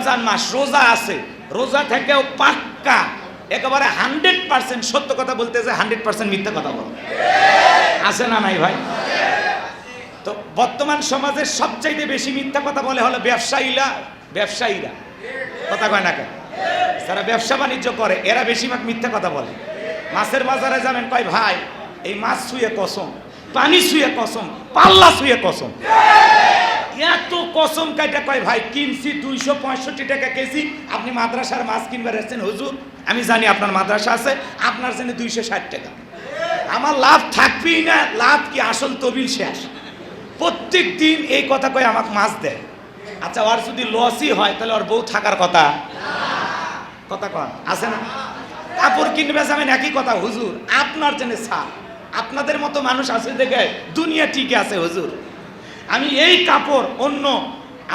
রমজান মাস, রোজা আছে, রোজা থেকেও পাক্কা একেবারে 100% সত্য কথা বলতে যে 100% মিথ্যা কথা বলে আছে না নাই ভাই? তো বর্তমান সমাজের সবচাইতে বেশি মিথ্যা কথা বলে হলো ব্যবসায়ীরা কথা কয় না কেন? যারা ব্যবসা বাণিজ্য করে এরা বেশিরভাগ মিথ্যা কথা বলে। মাছের বাজারে যাবেন, কয় ভাই এই মাছ ছুঁয়ে কসম, পানি ছুঁয়ে কসম, পাল্লা ছুঁয়ে কসম, এত কসম কাইটা কয় ভাই কিনছি 265 টাকা কেজি। আপনি মাদ্রাসার মাছ কিনবার এসেছেন, হুজুর আমি জানি আপনার মাদ্রাসা আছে, আপনার জন্য 260 টাকা, আমার লাভ থাকবেই না, লাভ কি আসল তবিল শেষ। প্রত্যেক দিন এই কথা কয় আমাকে মাছ দেয়। আচ্ছা ওর যদি লসই হয় তাহলে ওর বউ থাকার কথা কন আছে না? কাপড় কিনবে যাবেন একই কথা, হুজুর আপনার জন্য ছাড়, আপনাদের মতো মানুষ আছে দেখে দুনিয়া ঠিক আছে হুজুর। আমি এই কাপড় অন্য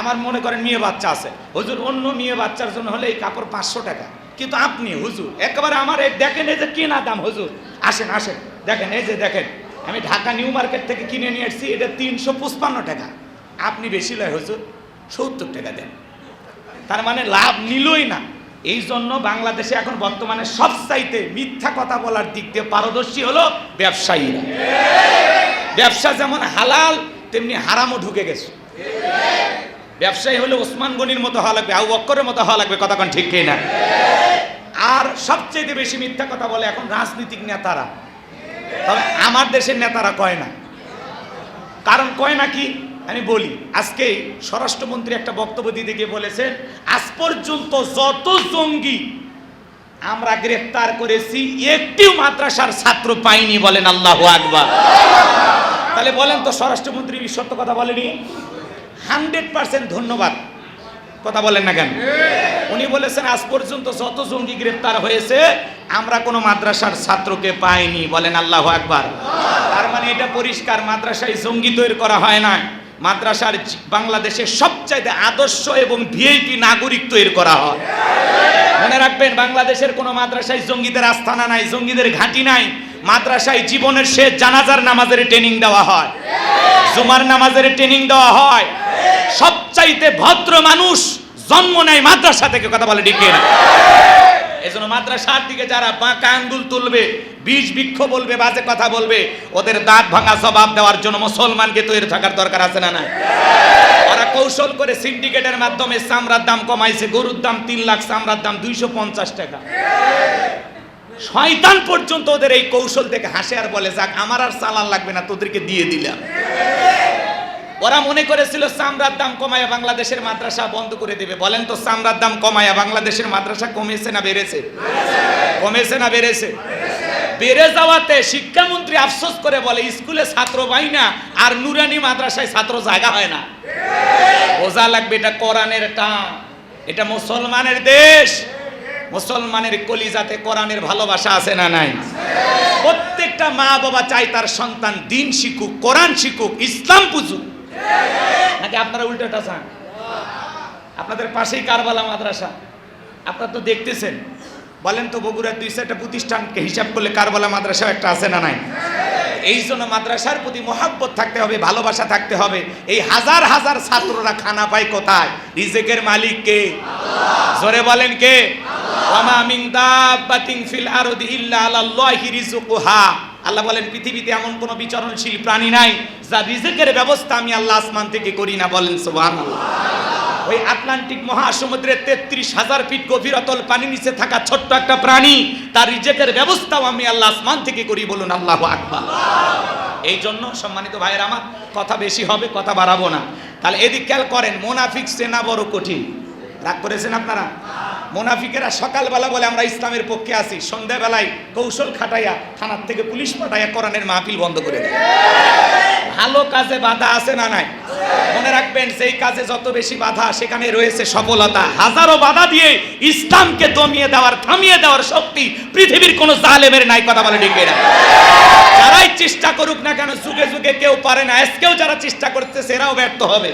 আমার মনে করেন মেয়ে বাচ্চা আছে, হুজুর অন্য মেয়ে বাচ্চার জন্য হলে এই কাপড় 500 টাকা, কিন্তু আপনি হুজুর একেবারে আমার দেখেন এই যে কেনা দাম, হুজুর আসেন দেখেন, এই যে দেখেন আমি ঢাকা নিউ মার্কেট থেকে কিনে নিয়ে এসেছি, এটা 355 টাকা, আপনি বেশি লয় হুজুর 70 টাকা দেন। তার মানে লাভ নিলই না। এই জন্য বাংলাদেশে এখন বর্তমানে সবচাইতে মিথ্যা কথা বলার দিক দিয়ে পারদর্শী হলো ব্যবসায়ীরা। ব্যবসা যেমন হালাল তেমনি হারামও ঢুকে গেছে। ব্যবসায়ী হলে ওসমান গনির মতো হওয়া লাগবে, আবু বকরের মতো হওয়া লাগবে, কথা কোন ঠিক কি না? আর সবচেয়ে বেশি মিথ্যা কথা বলে এখন রাজনৈতিক নেতারা, তবে আমার দেশের নেতারা কয় না। কারণ কয় না কি আমি বলি, আজকে স্বরাষ্ট্রমন্ত্রী একটা বক্তব্য দিতে গিয়ে বলেছেন, আজ পর্যন্ত যত জঙ্গি আমরা গ্রেফতার করেছি একটিও মাদ্রাসার ছাত্র পাইনি, বলেন আল্লাহু আকবার। তাহলে বলেন তো স্বরাষ্ট্রমন্ত্রী সত্য কথা বলেনি? 100% ধন্যবাদ, কথা বলেন না কেন? উনি বলেছেন আজ পর্যন্ত যত জঙ্গি গ্রেফতার হয়েছে আমরা কোনো মাদ্রাসার ছাত্রকে পাইনি, বলেন আল্লাহু আকবার। তার মানে এটা পরিষ্কার, মাদ্রাসায় জঙ্গি তৈরি করা হয় না, মাদ্রাসার বাংলাদেশের সবচাইতে আদর্শ এবং ভিআইপি নাগরিক তৈরি করা হয়। মনে রাখবেন, বাংলাদেশের কোনো মাদ্রাসায় জঙ্গিদের আস্তানা নাই, জঙ্গিদের ঘাঁটি নাই। মাদ্রাসায় জীবনের শেষ জানাজার নামাজের ট্রেনিং দেওয়া হয়, জুমার নামাজের ট্রেনিং দেওয়া হয়। সবচাইতে ভদ্র মানুষ জন্ম নেয় মাদ্রাসা থেকে, কথা বলে ঠিক না? এজন্য মাদ্রাসার দিকে যারা বাঁকা আঙ্গুল তুলবে, বীজ বৃক্ষ বলবে, বাজে কথা বলবে, ওদের দাঁত ভাঙা জবাব দেওয়ার জন্য মুসলমানকে তৈরি থাকার দরকার আছে না নাই? ওরা কৌশল করে সিন্ডিকেটের মাধ্যমে চামড়ার দাম কমাইছে, গরুর দাম 3 লাখ, চামড়ার দাম 250 টাকা। শয়তান পর্যন্ত ওদের এই কৌশল থেকে হাসে আর বলে, যাক আমার আর চালান লাগবে না, তোদেরকে দিয়ে দিলাম। ওরা মনে করেছিল চামড়ার দাম কমায়া বাংলাদেশের মাদ্রাসা বন্ধ করে দেবে। বলেন তো চামড়ার দাম কমায়া বাংলাদেশের মাদ্রাসা কমেছে না বেড়েছে? কমেছে না বেড়েছে? বেড়ে যাওয়াতে শিক্ষামন্ত্রী আফসোস করে বলে, স্কুলে ছাত্র পাই না আর নুরানি মাদ্রাসায় ছাত্র জায়গা হয় না। বোঝা লাগবে এটা কোরআনের টান, এটা মুসলমানের দেশ, মুসলমানের কলিজাতে কোরআনের ভালোবাসা আছে না নাই? প্রত্যেকটা মা বাবা চাই তার সন্তান দিন শিখুক, কোরআন শিখুক, ইসলাম বুঝুক। নাকি আপনারা উল্টোটা চান? আপনাদের পাশেই কারবালা মাদ্রাসা, আপনারা তো দেখতেছেন। বলেন তো বগুড়ার 2-4টা প্রতিষ্ঠানকে হিসাব করলে কারবালা মাদ্রাসাও একটা আছে না নাই? এই জন্য মাদ্রাসার প্রতি মহাব্বত থাকতে হবে, ভালোবাসা থাকতে হবে। এই হাজার হাজার ছাত্ররা খানা পায় কোথায়? রিজিকের মালিক কে? জোরে বলেন কে? ওয়ামা মিন দাব্বাতিন ফিল আরদি ইল্লা আলাল্লাহি রিজকুহা। আল্লাহ বলেন পৃথিবীতে এমন কোনো বিচরণশীল প্রাণী নাই যার রিজিকের ব্যবস্থা আমি আল্লাহ আসমান থেকে করি না, বলেন সুবহানাল্লাহ। ওই আটলান্টিক মহাসমুদ্রের 33,000 ফিট গভীর অতল পানির নিচে থাকা ছোট্ট একটা প্রাণী, তার রিজিকের ব্যবস্থাও আমি আল্লাহ আসমান থেকে করি, বলুন আল্লাহু আকবার। এই জন্য সম্মানিত ভাইয়ের আমার, কথা বেশি হবে, কথা বাড়াবো না। তাহলে এদিক খেয়াল করেন, মুনাফিক চেনা বড় কঠিন। রাগ করেছেন আপনারা? মুনাফিকেরা সকালবেলা বলে আমরা ইসলামের পক্ষে আছি, সন্ধ্যাবেলায় কৌশল খাটাইয়া থানার থেকে পুলিশ পাঠাইয়া কোরআনের মাহফিল বন্ধ করে দেয়। ভালো কাজে বাধা আছে না নাই? মনে রাখবেন, সেই কাজে যত বেশি বাধা সেখানে রয়েছে সফলতা। হাজারো বাধা দিয়ে ইসলামকে দমিয়ে দেওয়ার, থামিয়ে দেওয়ার শক্তি পৃথিবীর কোনো জালেমের নাই, কথা বলে ঠিক না? যারাই চেষ্টা করুক না কেন, যুগে যুগে কেউ পারে না। আজকেও যারা চেষ্টা করতেছে এরাও ব্যর্থ হবে।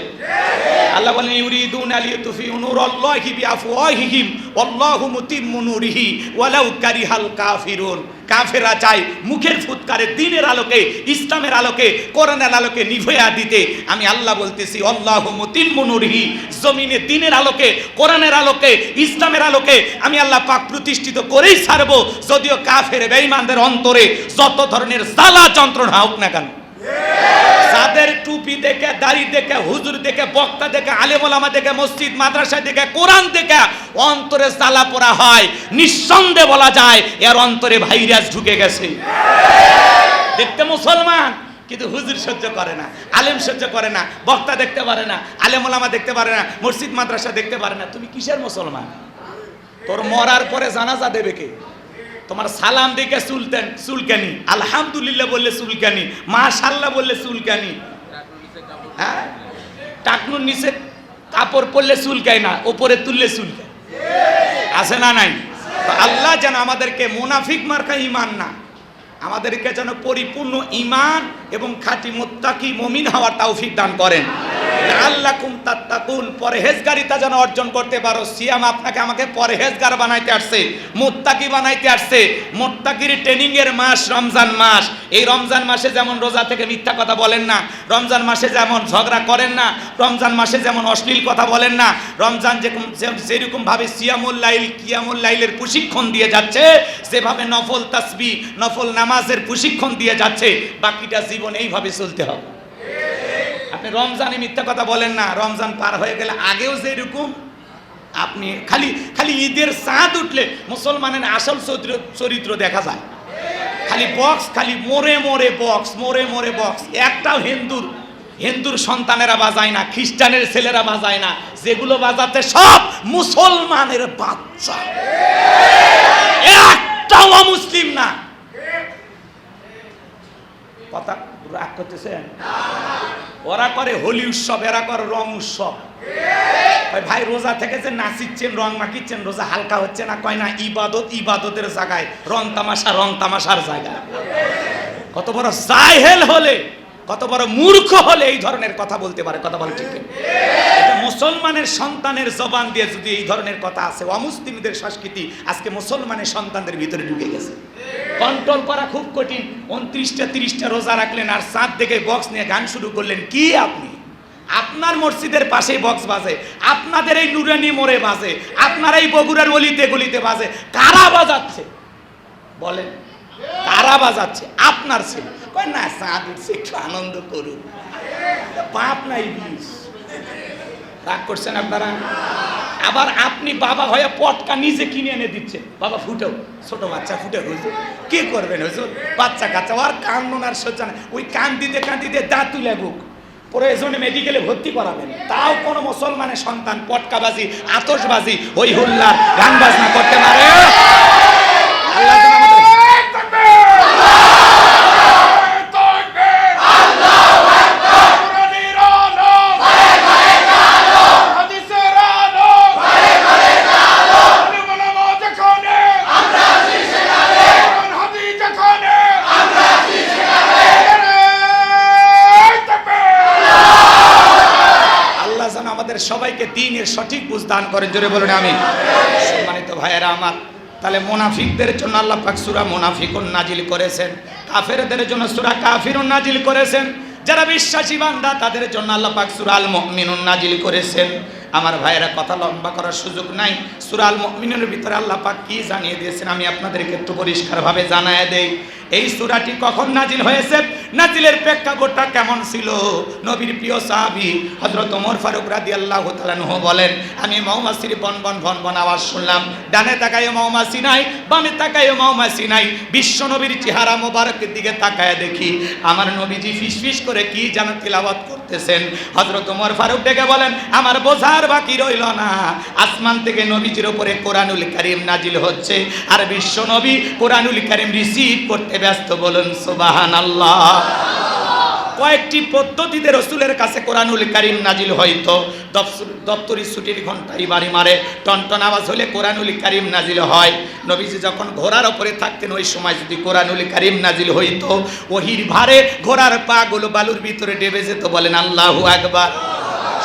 আল্লাহ বলেন ইউরিদুনা লিইউতফিউ নূরাল্লাহি বিআফওয়াহিহিম আল্লাহু মুতিম্মু নূরিহি ওয়ালাউ কারিহাল কাফিরুন। কাফেররা চায় মুখের ফুৎকারে দ্বীনের আলোকে, ইসলামের আলোকে, কোরআনের আলোকে নিভিয়ে দিতে। আমি আল্লাহ বলতেছি আল্লাহু মুতিম্মু নূরিহি, জমিনে দ্বীনের আলোকে, কোরআনের আলোকে, ইসলামের আলোকে আমি আল্লাহ পাক প্রতিষ্ঠিত করেই ছাড়বো, যদিও কাফের বেঈমানদের অন্তরে যত ধরনের জ্বালা যন্ত্রণা হোক না কেন। যাদের টুপি দেখে, দাড়ি দেখে, হুজুর দেখে, বক্তা দেখে, আলেম ওলামা দেখে, মসজিদ মাদ্রাসা দেখে, কোরআন দেখে অন্তরে জ্বালা পোড়া হয়, নিঃসন্দেহে বলা যায় এর অন্তরে ভাইরাস ঢুকে গেছে। দেখতে মুসলমান, কিন্তু হুজুর সহ্য করে না, আলেম সহ্য করে না, বক্তা দেখতে পারে না, আলেম ওলামা দেখতে পারে না, মসজিদ মাদ্রাসা দেখতে পারে না। তুমি কিসের মুসলমান? তোর মরার পরে জানাজা দেবে কে? তোমার সালাম দেখে চুলকানি, আলহামদুলিল্লাহ বললে চুলকানি, মাশাআল্লাহ বললে চুলকানি, হ্যাঁ, টাকনুর নিচে কাপড় পরলে চুলকায় না, উপরে তুললে চুলকায়। আছে না নাই? তো আল্লাহ যেন আমাদেরকে মুনাফিক মার্কা ঈমান না, আমাদেরকে যেন পরিপূর্ণ ঈমান এবং খাঁটি মুত্তাকি মুমিন হওয়ার তৌফিক দান করেন। লাআল্লাকুম তাত্তাকুন, পরহেজগারিতা যেন অর্জন করতে পারো। সিয়াম আপনাকে আমাকে পরহেজগার বানাইতে আসছে, মুত্তাকি বানাইতে আসছে। মুত্তাকির ট্রেনিং এর মাস রমজান মাস। এই রমজান মাসে যেমন রোজা থেকে মিথ্যা কথা বলেন না, রমজান মাসে যেমন ঝগড়া করেন না, রমজান মাসে যেমন অশ্লীল কথা বলেন না, রমজান যেরকম ভাবে সিয়ামুল লাইল, কিয়ামুল লাইলের প্রশিক্ষণ দিয়ে যাচ্ছে, যেভাবে নফল তাসবিহ, নফল নামাজের প্রশিক্ষণ দিয়ে যাচ্ছে, বাকিটা জীবন এইভাবে চলতে হবে। আপনি রমজানে মিথ্যা কথা বলেন না, রমজান পার হয়ে গেলে আগেও যেরকম আপনি খালি ঈদের চাঁদ উঠলে মুসলমানের আসল চরিত্র দেখা যায়। খালি বক্স, খালি মোরে মোরে বক্স, মোরে মোরে বক্স। একটাও হিন্দুর সন্তানেরা বাজায় না, খ্রিস্টানের ছেলেরা বাজায় না, যেগুলো বাজাতে সব মুসলমানের বাচ্চা, একটাও অমুসলিম না। কথা রাগ করতেছেন? ওরা করে হোলি উৎসব, এরা করে রং উৎসব। ভাই রোজা থেকে যে নাচিচ্ছেন, রং মাখিচ্ছেন, রোজা হালকা হচ্ছে না? কয় না, ইবাদত ইবাদতের জায়গায়, রং তামাশার জায়গায়। কত বড় জাহেল হলে, কত বড় মূর্খ হলে এই ধরনের কথা বলতে পারে? কথা বল ঠিক। এটা মুসলমানের সন্তানের জবান দিয়ে যদি এই ধরনের কথা আছে, অমুসলিমদের সংস্কৃতি আজকে মুসলমানের সন্তানদের ভিতরে ঢুকে গেছে। কন্ট্রোল করা খুব কঠিন। 29টা 30টা রোজা রাখলেন আর চাঁদ দেখে বক্স নিয়ে গান শুরু করলেন। কি আপনি? আপনার মসজিদের পাশেই বক্স বাজে, আপনাদের এই নুরানি মোড়ে বাজে, আপনার এই বগুড়ার অলিতে গলিতে বাজে। কারা বাজাচ্ছে বলেন? কারা বাজাচ্ছে? আপনার ছেলে কয় না চাঁদ উঠছে, একটু আনন্দ করুন। পাপ নাই বিষ। রাগ করছেন আপনারা? আবার আপনি বাবা হয়ে পটকা নিজে কিনে এনে দিচ্ছেন, বাবা ফুটেও, ছোট বাচ্চা ফুটে হয়েছে, কি করবেন? হয়েছে বাচ্চা কাচ্চা, আর কান্দন আর সহ্য না, ওই কান্দিতে দাঁত তুলে বুক প্রয়োজনে মেডিকেলে ভর্তি করাবেন। তাও কোনো মুসলমানের সন্তান পটকাবাজি, আতশবাজি, ওই হুল্লার গান বাজনা করতে পারে? আল্লাহ সবাইকে দ্বীনের সঠিক বুঝ দান করেন। জোরে বলুন আমিন। সম্মানিত ভাইয়েরা আমার, তাহলে মুনাফিকদের জন্য আল্লাহ পাক সূরা মুনাফিকুন নাজিল করেছেন, কাফেরদের জন্য সূরা কাফিরুন নাজিল করেছেন, যারা বিশ্বাসী বান্দা তাদের জন্য আল্লাহ পাক সূরা আল মুমিনুন নাজিল করেছেন। আমার ভাইয়েরা, কথা লম্বা করার সুযোগ নাই। সূরা আল মুমিনুনের ভিতরে আল্লাহ পাক কি জানিয়ে দিয়েছেন আমি আপনাদেরকে একটু পরিষ্কারভাবে জানায় দেই। এই সূরাটি কখন নাজিল হয়েছে, নাজিলের প্রেক্ষাপটটা কেমন ছিল? নবীর প্রিয় সাহাবী হযরত ওমর ফারুক রাদিয়াল্লাহু তাআলা আনহু বলেন, আমি মৌমাছির বন আওয়াজ শুনলাম। ডানে তাকায় মৌমাছি নাই, বামে তাকায় মৌমাছি নাই। বিশ্ব নবীর চেহারা মোবারকের দিকে তাকায় দেখি আমার নবীজি ফিসফিস করে কি যেন তিলাওয়াত করতেছেন। হযরত ওমর ফারুক ডেকে বলেন, আমার বোঝার বাকি রইল না, আসমান থেকে নবীজির উপরে কোরআনুল কারীম নাজিল হচ্ছে, আর বিশ্ব নবী কোরআনুল কারীম রিসিভ করতে ব্যস্ত। বলুন সুবহানাল্লাহ। কয়েকটি পদ্ধতিতে রসুলের কাছে কোরআনুল কারীম নাজিল হইতো। দপ্তরি ছুটির ঘন্টায় বাড়ি মারে, টনটন আওয়াজ হলে কোরআনুল কারীম নাজিল হয়। নবীজি যখন ঘোড়ার ওপরে থাকতেন ওই সময় যদি কোরআনুল কারীম নাজিল হইতো, ওহির ভারে ঘোড়ার পা গুলো বালুর ভিতরে ডেবে যেত। বলেন আল্লাহু আকবার।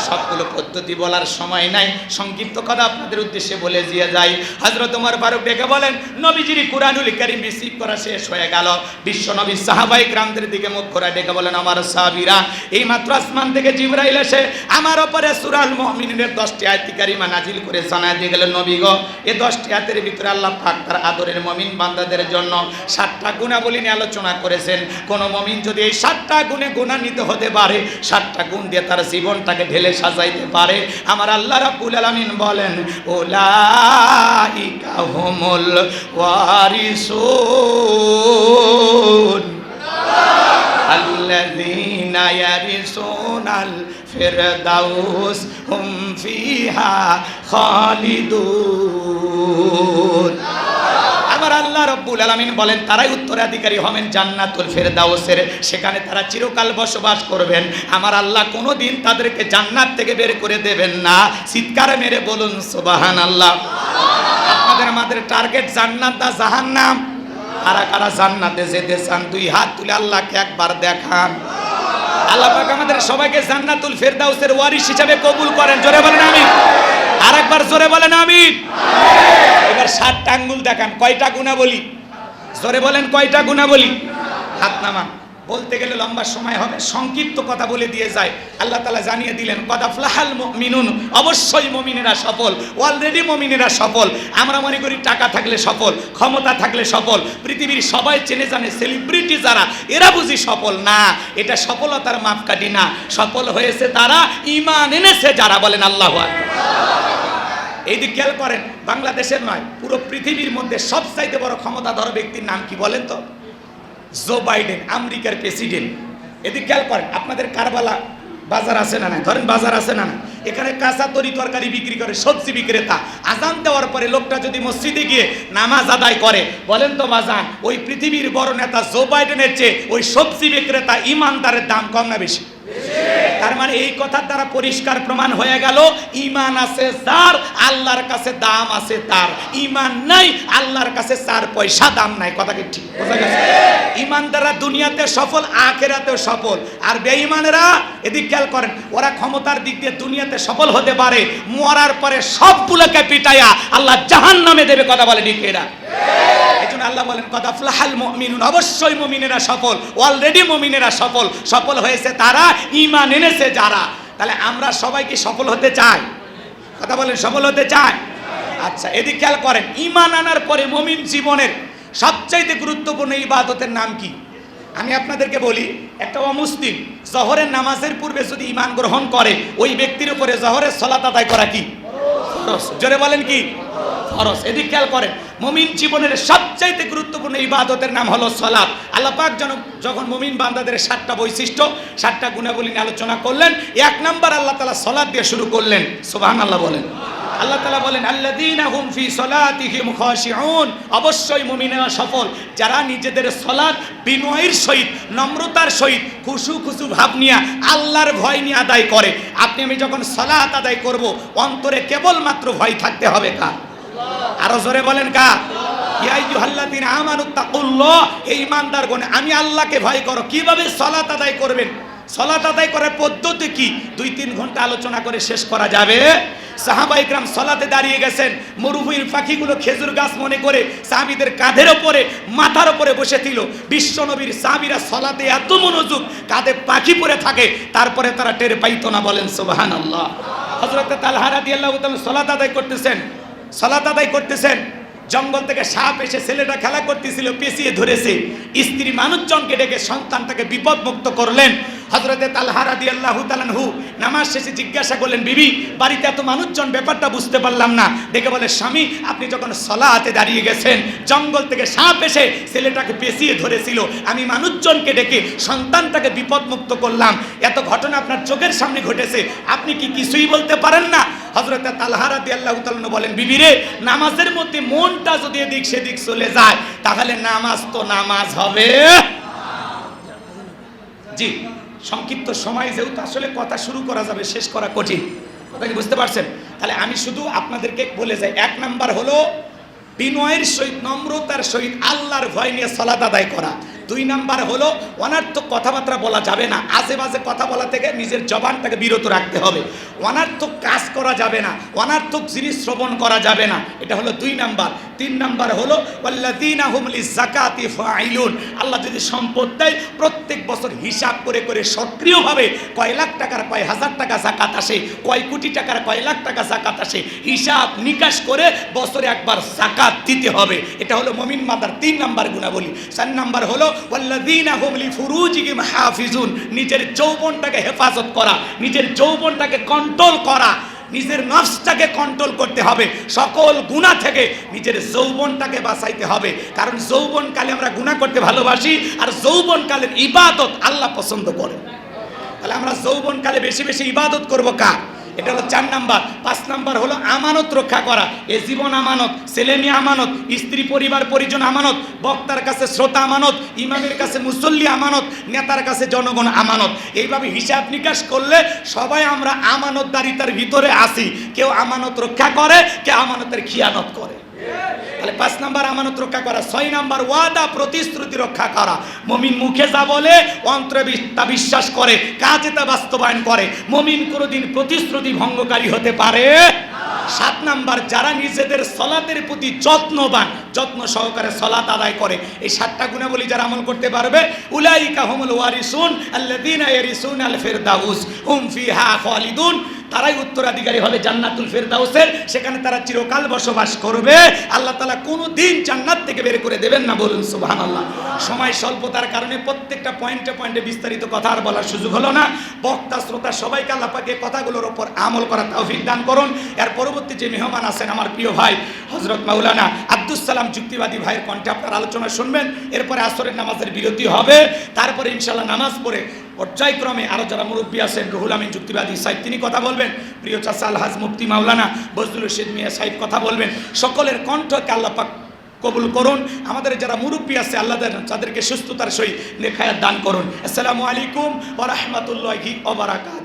সবগুলো পদ্ধতি বলার সময় নাই, সংক্ষিপ্ত কথা আপনাদের উদ্দেশ্যে বলে দিয়ে যাই। হযরত ওমর ফারুক ডেকে বলেন, নবীজির কুরআনুল কারীম রিসিভ করা শেষ হয়ে গেল। বিশ্ব নবী সাহাবায়ে কিরামদের দিকে মুখ করে ডেকে বলেন, আমার সাহাবীরা, এই মাত্র আসমান থেকে জিবরাইল এসে আমার উপরে সূরাল মুমিনুনের 10টি আয়াত কারিমা নাজিল করে জানায় দিয়ে গেলেন, নবী গো, এই 10টি আয়াতের ভিতরে আল্লাহ পাক তার আদরের মুমিন বান্দাদের জন্য 7টা গুণাবলী নিয়ে আলোচনা করেছেন। কোন মুমিন যদি এই 7টা গুণে গুণান্বিত হতে পারে, 7টা গুণ দিয়ে তার জীবনটাকে ঢেলে সাজাইতে পারে, আমার আল্লাহ রাব্বুল আলামিন বলেন, উলাইকা হুমুল ওয়ারিসুন আল্লাযীনা ইয়ারিসুনাল ফিরদাউস হুম ফিহা খালিদুন। আমার আল্লাহ রাব্বুল আলামিন বলেন, তারাই উত্তরাধিকারী হবেন জান্নাতুল ফেরদাউসের, সেখানে তারা চিরকাল বসবাস করবেন। আমার আল্লাহ কোনোদিন তাদেরকে জান্নাত থেকে বের করে দেবেন না। চিৎকার মেরে বলুন সুবহানাল্লাহ। আপনাদের আমাদের টার্গেট জান্নাত না জাহান্নাম? কারা কারা জান্নাতে যেতে চান দুই হাত তুলে আল্লাহকে একবার দেখান। আল্লাহ পাক আমাদের সবাইকে জান্নাতুল ফেরদাউসের ওয়ারিস হিসেবে কবুল করেন। জোরে বলেন আমিন। আরেকবার জোরে বলেন আমিন। এবার 7টা আঙ্গুল দেখান, কয়টা গুণাবলী? জোরে বলেন, কয়টা গুণাবলী? হাত নামান। বলতে গেলে লম্বা সময় হবে, সংক্ষিপ্ত কথা বলে দিয়ে যায়। আল্লাহ তাআলা জানিয়ে দিলেন, কদ আফলাহাল মুমিনুন, অবশ্যই মুমিনেরা সফল, অলরেডি মুমিনেরা সফল। আমরা মনে করি টাকা থাকলে সফল, ক্ষমতা থাকলে সফল, পৃথিবীর সবাই চেনে জানে সেলিব্রিটি যারা, এরা বুঝি সফল না। এটা সফলতার মাপকাঠি না। সফল হয়েছে তারা, ঈমান এনেছে যারা। বলেন আল্লাহু আকবার। এই দিক খেয়াল করেন, বাংলাদেশের নয়, পুরো পৃথিবীর মধ্যে সবচাইতে বড় ক্ষমতাধর ব্যক্তির নাম কি বলেন তো? জো বাইডেন, আমেরিকার প্রেসিডেন্ট। এদিক খেয়াল করেন, আপনাদের কারবালা বাজার আছে না না? ধরেন বাজার আছে না না? এখানে কাঁচা তরি তরকারি বিক্রি করে সবজি বিক্রেতা। আজান দেওয়ার পরে লোকটা যদি মসজিদে গিয়ে নামাজ আদায় করে, বলেন তো বাজান, ওই পৃথিবীর বড় নেতা জো বাইডেনের চেয়ে ওই সবজি বিক্রেতা ইমানদারের দাম কম না বেশি? তার মানে এই কথার দ্বারা পরিষ্কার প্রমাণ হয়ে গেল, ঈমান আছে যার, আল্লাহর কাছে দাম আছে তার। ঈমান নাই, আল্লাহর কাছে 4 পয়সা দাম নাই। কথা কি ঠিক বোঝা গেছে? ঈমানদাররা দুনিয়াতে সফল, আখিরাতেও সফল। আর বেঈমানেরা, এদিক খেয়াল করেন, ওরা ক্ষমতার দিক দিয়ে দুনিয়াতে সফল হতে পারে, মরার পরে সবগুলোকে পিটাইয়া আল্লাহ জাহান্নামে দেবে। কথা বলে ঠিক এরা? এজন্য আল্লাহ বলেন, কদ আফলাহাল মুমিনুন, অবশ্যই মুমিনেরা সফল, অলরেডি মুমিনেরা সফল। সফল হয়েছে তারা, ঈমান এনেছে যারা। তাহলে আমরা সবাই কি সফল হতে চাই? কথা বলেন, সফল হতে চাই? আচ্ছা, এদিক খেয়াল করেন, ঈমান আনার পরে মুমিন জীবনের সবচাইতে গুরুত্বপূর্ণ ইবাদতের নাম কি? আমি আপনাদেরকে বলি, একটা অমুসলিম জোহরের নামাজের পূর্বে যদি ঈমান গ্রহণ করে, ওই ব্যক্তির উপরে জোহরের সালাত আদায় করা কি ফরজ? জোরে বলেন কি ফরজ? এদিক খেয়াল করেন, মুমিন জীবনের সবচাইতে গুরুত্বপূর্ণ ইবাদতের নাম হলো সালাত। আল্লাহ পাক যখন মুমিন বান্দাদের 7টা বৈশিষ্ট্য, 7টা গুণাবলী নিয়ে আলোচনা করলেন, 1 নাম্বার আল্লাহ তাআলা সালাত দিয়ে শুরু করলেন। সুবহানাল্লাহ বলেন। আল্লাহ তাআলা বলেন, আল্লাযীনা হুম ফি সালাতিহিম খাশিউন, অবশ্যই মুমিনেরা সফল যারা নিজেদের সালাত বিনয়ের সহিত, নম্রতার সহিত, খুশু খুশু ভাব নিয়ে, আল্লাহর ভয় নিয়ে আদায় করে। আপনি আমি যখন সালাত আদায় করব, অন্তরে কেবলমাত্র ভয় থাকতে হবে কার? আরো জোরে বলেন কার? ইয়া আইয়ুহাল্লাযীনা আমানুত্তাকুল্লাহ, এই ঈমানদারগণ আমি আল্লাহকে ভয় করো। কিভাবে সালাত আদায় করবেন? সালাত আদায় করার পদ্ধতি কি? 2-3 ঘন্টা আলোচনা করে শেষ করা যাবে? সাহাবায়ে কেরাম সালাতে দাঁড়িয়ে গেছেন, মরুভূমির পাখিগুলো খেজুর গাছ মনে করে সাহাবীদের কাঁধের ওপরে, মাথার ওপরে বসেছিল। বিশ্বনবীর সাহাবীরা সালাতে এত মনোযোগ, কাঁধে পাখি পড়ে থাকে, তারপরে তারা টের পাইতো না। বলেন সুবহানাল্লাহ। হযরত তালহা রাদিয়াল্লাহু তাআলা সালাত আদায় করতেছেন, জঙ্গল থেকে সাপ এসে ছেলেটা খেলা করতেছিল, পেঁচিয়ে ধরেছে। স্ত্রী মানুষজনকে ডেকে সন্তানটাকে বিপদ মুক্ত করলেন। হযরতে তালহা রাদিয়াল্লাহু তাআলা আনহু নামাজ শেষে জিজ্ঞাসা করলেন, বিবি বাড়িতে এত মানুষজন, ব্যাপারটা বুঝতে পারলাম না। ডেকে বলে, স্বামী আপনি যখন সালাতে দাঁড়িয়ে গেছেন, জঙ্গল থেকে সাপ এসে ছেলেটাকে পেঁচিয়ে ধরেছিল, আমি মানুষজনকে ডেকে সন্তানটাকে বিপদ মুক্ত করলাম। এত ঘটনা আপনার চোখের সামনে ঘটেছে, আপনি কি কিছুই বলতে পারেন না? হযরতে তালহা রাদিয়াল্লাহু তাআলা আনহু বলেন, বিবি রে, নামাজের মধ্যে মনটা যদি এদিক সেদিক চলে যায়, তাহলে নামাজ তো নামাজ হবে। জি, সংক্ষিপ্ত সময় যেহেতু আসলে কথা শুরু করা যাবে, শেষ করা কঠিন। কথা কি বুঝতে পারছেন? তাহলে আমি শুধু আপনাদেরকে বলে যাই, 1 নাম্বার হলো বিনয়ের সহিত, নম্রতার সহিত আল্লাহর ভয় নিয়ে সালাত আদায় করা। 2 নাম্বার হলো অনার্থক কথাবার্তা বলা যাবে না, আজে বাজে কথা বলা থেকে নিজের জবানটাকে বিরত রাখতে হবে। অনার্থক কাজ করা যাবে না, অনার্থক জিনিস শ্রবণ করা যাবে না, এটা হলো 2 নাম্বার। 3 নাম্বার হলো ওয়াল্লাযীনা হুম লিযাকাতি ফাইলুন, আল্লাহ যদি সম্পদ দেয় প্রত্যেক বছর হিসাব করে করে সক্রিয়ভাবে কয় লাখ টাকার কয় হাজার টাকা যাকাত আসে, কয় কোটি টাকার কয় লাখ টাকা যাকাত আসে, হিসাব নিকাশ করে বছরে একবার যাকাত দিতে হবে। এটা হলো মুমিন মাদার 3 নাম্বার গুণাবলী। 4 নাম্বার হলো ওয়াল্লাযীনা হুম লিফুরুজিহিম হাফিজুন, নিজের যৌবনটাকে হেফাজত করা, নিজের যৌবনটাকে কন্ট্রোল করা, নিজের নফসটাকে কন্ট্রোল করতে হবে, সকল গুনাহ থেকে নিজের যৌবনটাকে বাঁচাইতে হবে। কারণ যৌবনকালে আমরা গুনাহ করতে ভালোবাসি, আর যৌবনকালের ইবাদত আল্লাহ পছন্দ করে। তাহলে আমরা যৌবনকালে বেশি বেশি ইবাদত করব কার? এটা হলো 4 নাম্বার। 5 নাম্বার হলো আমানত রক্ষা করা। এ জীবন আমানত, ছেলে মেয়ে আমানত, স্ত্রী পরিবার পরিজন আমানত, বক্তার কাছে শ্রোতা আমানত, ইমামের কাছে মুসল্লি আমানত, নেতার কাছে জনগণ আমানত। এইভাবে হিসাব নিকাশ করলে সবাই আমরা আমানতদারিতার ভিতরে আসি। কেউ আমানত রক্ষা করে, কেউ আমানতের খিয়ানত করে। তাহলে 5 নাম্বার আমানত রক্ষা করা। 6 নাম্বার ওয়াদা প্রতিশ্রুতি রক্ষা করা। মুমিন মুখে যা বলে অন্তরে তা বিশ্বাস করে, কাজে তা বাস্তবায়ন করে। মুমিন কোনোদিন প্রতিশ্রুতি ভঙ্গকারী হতে পারে। 7 নাম্বার, যারা নিজেদের সলাতের প্রতি যত্নবান, যত্ন সহকারে সলাত আদায় করে, এই 7টা গুণাবলী যারা আমল করতে পারবে, উলাইকা হুমুল ওয়ারিসুন আল্লাযীনা ইয়ারিসুনাল ফিরদাউস হুম ফিহা খালিদুন, তারাই উত্তরাধিকারী হবে জান্নাতুল ফিরদাউসের, সেখানে তারা চিরকাল বসবাস করবে। আল্লাহ তাআলা কোনো দিন জান্নাত থেকে বের করে দেবেন না, বলুন সুবহানাল্লাহ। সময় স্বল্পতার কারণে প্রত্যেকটা পয়েন্টে পয়েন্টে বিস্তারিত কথা আর বলার সুযোগ হলো না। বক্তা শ্রোতা সবাইকে আল্লাহ পাক এই কথাগুলোর উপর আমল করার তৌফিক দান করুন। এর পরবর্তী যে মেহমান আছেন আমার প্রিয় ভাই হযরত মাওলানা আব্দুস সালাম যুক্তিবাদী ভাইয়ের কণ্ঠে আপনার আলোচনা শুনবেন। এরপরে আসরের নামাজের বিরতি হবে, তারপরে ইনশাআল্লাহ নামাজ পড়ে পর্যায়ক্রমে আরও যারা মুরব্বী আছেন, রুহুল আমিন যুক্তিবাদী সাহেব তিনি কথা বলবেন, প্রিয় চাচা আলহাজ মুফতি মাওলানা বজলুল রশিদ মিয়া সাহেব কথা বলবেন। সকলের কণ্ঠকে আল্লাহ পাক কবুল করুন। আমাদের যারা মুরব্বী আছে আল্লাহ তাদেরকে সুস্থতার সহিত নেক হায়াত দান করুন। আসসালামু আলাইকুম ওয়া রাহমাতুল্লাহি ওয়া বারাকাতুহু।